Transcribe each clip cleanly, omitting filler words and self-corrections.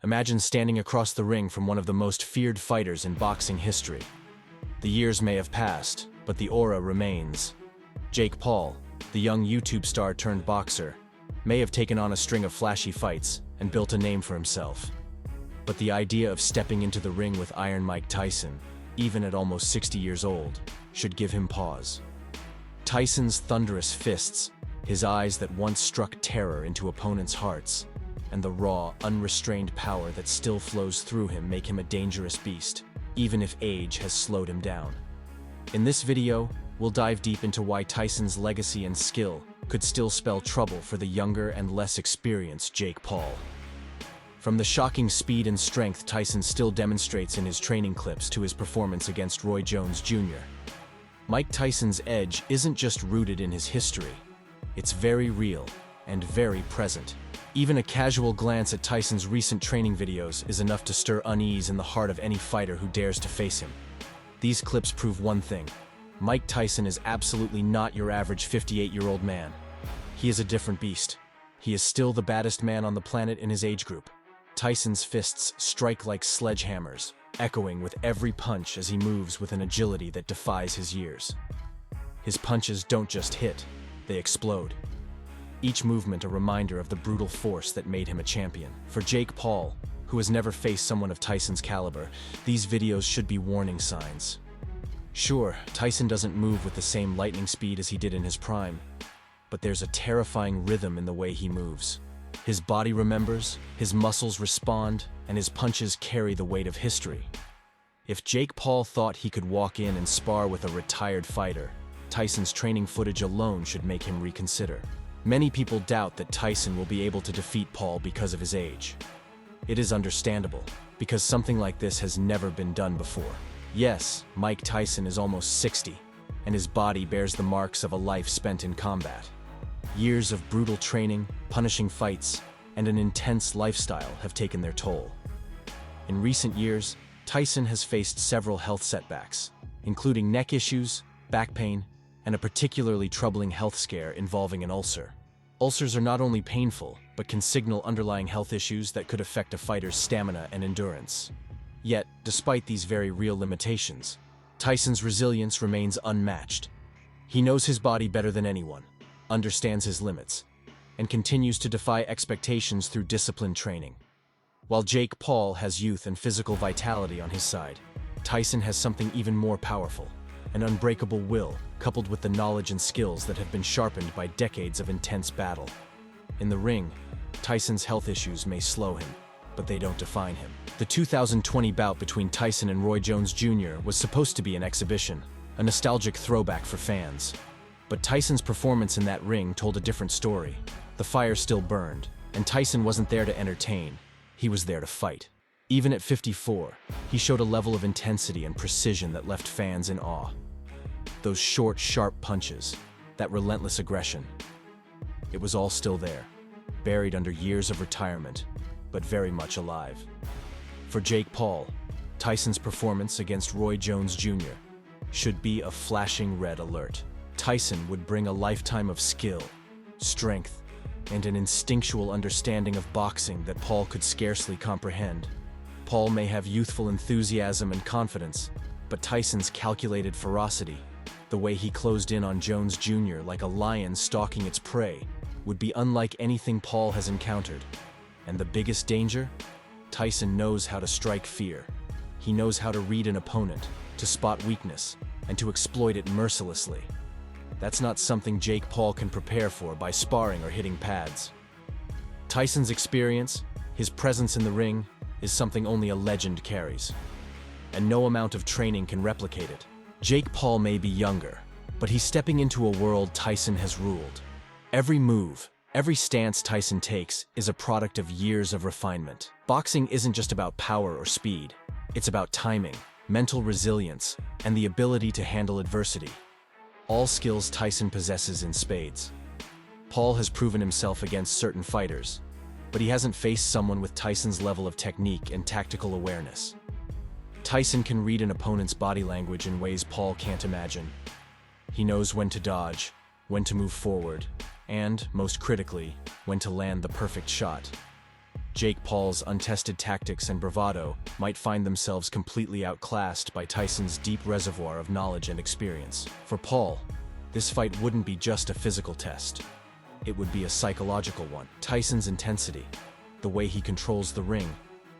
Imagine standing across the ring from one of the most feared fighters in boxing history. The years may have passed, but the aura remains. Jake Paul, the young YouTube star turned boxer, may have taken on a string of flashy fights and built a name for himself. But the idea of stepping into the ring with Iron Mike Tyson, even at almost 60 years old, should give him pause. Tyson's thunderous fists, his eyes that once struck terror into opponents' hearts, and the raw, unrestrained power that still flows through him make him a dangerous beast, even if age has slowed him down. In this video, we'll dive deep into why Tyson's legacy and skill could still spell trouble for the younger and less experienced Jake Paul. From the shocking speed and strength Tyson still demonstrates in his training clips to his performance against Roy Jones Jr., Mike Tyson's edge isn't just rooted in his history. It's very real and very present. Even a casual glance at Tyson's recent training videos is enough to stir unease in the heart of any fighter who dares to face him. These clips prove one thing: Mike Tyson is absolutely not your average 58-year-old man. He is a different beast. He is still the baddest man on the planet in his age group. Tyson's fists strike like sledgehammers, echoing with every punch as he moves with an agility that defies his years. His punches don't just hit, they explode. Each movement a reminder of the brutal force that made him a champion. For Jake Paul, who has never faced someone of Tyson's caliber, these videos should be warning signs. Sure, Tyson doesn't move with the same lightning speed as he did in his prime, but there's a terrifying rhythm in the way he moves. His body remembers, his muscles respond, and his punches carry the weight of history. If Jake Paul thought he could walk in and spar with a retired fighter, Tyson's training footage alone should make him reconsider. Many people doubt that Tyson will be able to defeat Paul because of his age. It is understandable, because something like this has never been done before. Yes, Mike Tyson is almost 60, and his body bears the marks of a life spent in combat. Years of brutal training, punishing fights, and an intense lifestyle have taken their toll. In recent years, Tyson has faced several health setbacks, including neck issues, back pain, and a particularly troubling health scare involving an ulcer. Ulcers are not only painful, but can signal underlying health issues that could affect a fighter's stamina and endurance. Yet, despite these very real limitations, Tyson's resilience remains unmatched. He knows his body better than anyone, understands his limits, and continues to defy expectations through disciplined training. While Jake Paul has youth and physical vitality on his side, Tyson has something even more powerful: an unbreakable will, coupled with the knowledge and skills that have been sharpened by decades of intense battle. In the ring, Tyson's health issues may slow him, but they don't define him. The 2020 bout between Tyson and Roy Jones Jr. was supposed to be an exhibition, a nostalgic throwback for fans. But Tyson's performance in that ring told a different story. The fire still burned, and Tyson wasn't there to entertain. He was there to fight. Even at 54, he showed a level of intensity and precision that left fans in awe. Those short, sharp punches, that relentless aggression. It was all still there, buried under years of retirement, but very much alive. For Jake Paul, Tyson's performance against Roy Jones Jr. should be a flashing red alert. Tyson would bring a lifetime of skill, strength, and an instinctual understanding of boxing that Paul could scarcely comprehend. Paul may have youthful enthusiasm and confidence, but Tyson's calculated ferocity, the way he closed in on Jones Jr. like a lion stalking its prey, would be unlike anything Paul has encountered. And the biggest danger? Tyson knows how to strike fear. He knows how to read an opponent, to spot weakness, and to exploit it mercilessly. That's not something Jake Paul can prepare for by sparring or hitting pads. Tyson's experience, his presence in the ring, is something only a legend carries, and no amount of training can replicate it. Jake Paul may be younger, but he's stepping into a world Tyson has ruled. Every move, every stance Tyson takes is a product of years of refinement. Boxing isn't just about power or speed. It's about timing, mental resilience, and the ability to handle adversity. All skills Tyson possesses in spades. Paul has proven himself against certain fighters, but he hasn't faced someone with Tyson's level of technique and tactical awareness. Tyson can read an opponent's body language in ways Paul can't imagine. He knows when to dodge, when to move forward, and, most critically, when to land the perfect shot. Jake Paul's untested tactics and bravado might find themselves completely outclassed by Tyson's deep reservoir of knowledge and experience. For Paul, this fight wouldn't be just a physical test. It would be a psychological one. Tyson's intensity, the way he controls the ring,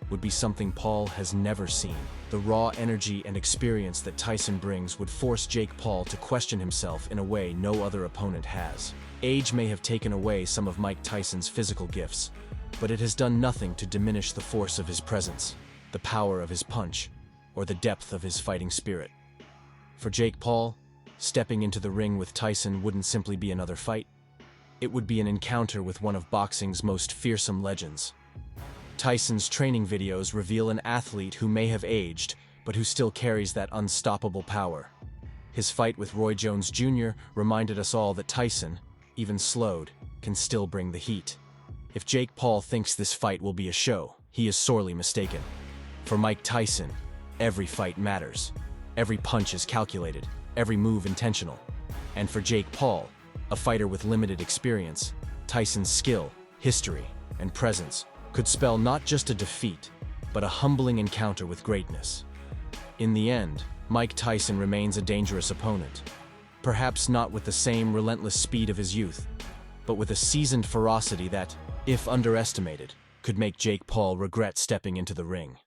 would be something Paul has never seen. The raw energy and experience that Tyson brings would force Jake Paul to question himself in a way no other opponent has. Age may have taken away some of Mike Tyson's physical gifts, but it has done nothing to diminish the force of his presence, the power of his punch, or the depth of his fighting spirit. For Jake Paul, stepping into the ring with Tyson wouldn't simply be another fight. It would be an encounter with one of boxing's most fearsome legends. Tyson's training videos reveal an athlete who may have aged, but who still carries that unstoppable power. His fight with Roy Jones Jr. reminded us all that Tyson, even slowed, can still bring the heat. If Jake Paul thinks this fight will be a show, he is sorely mistaken. For Mike Tyson, every fight matters. Every punch is calculated, every move intentional. And for Jake Paul, a fighter with limited experience, Tyson's skill, history, and presence could spell not just a defeat, but a humbling encounter with greatness. In the end, Mike Tyson remains a dangerous opponent. Perhaps not with the same relentless speed of his youth, but with a seasoned ferocity that, if underestimated, could make Jake Paul regret stepping into the ring.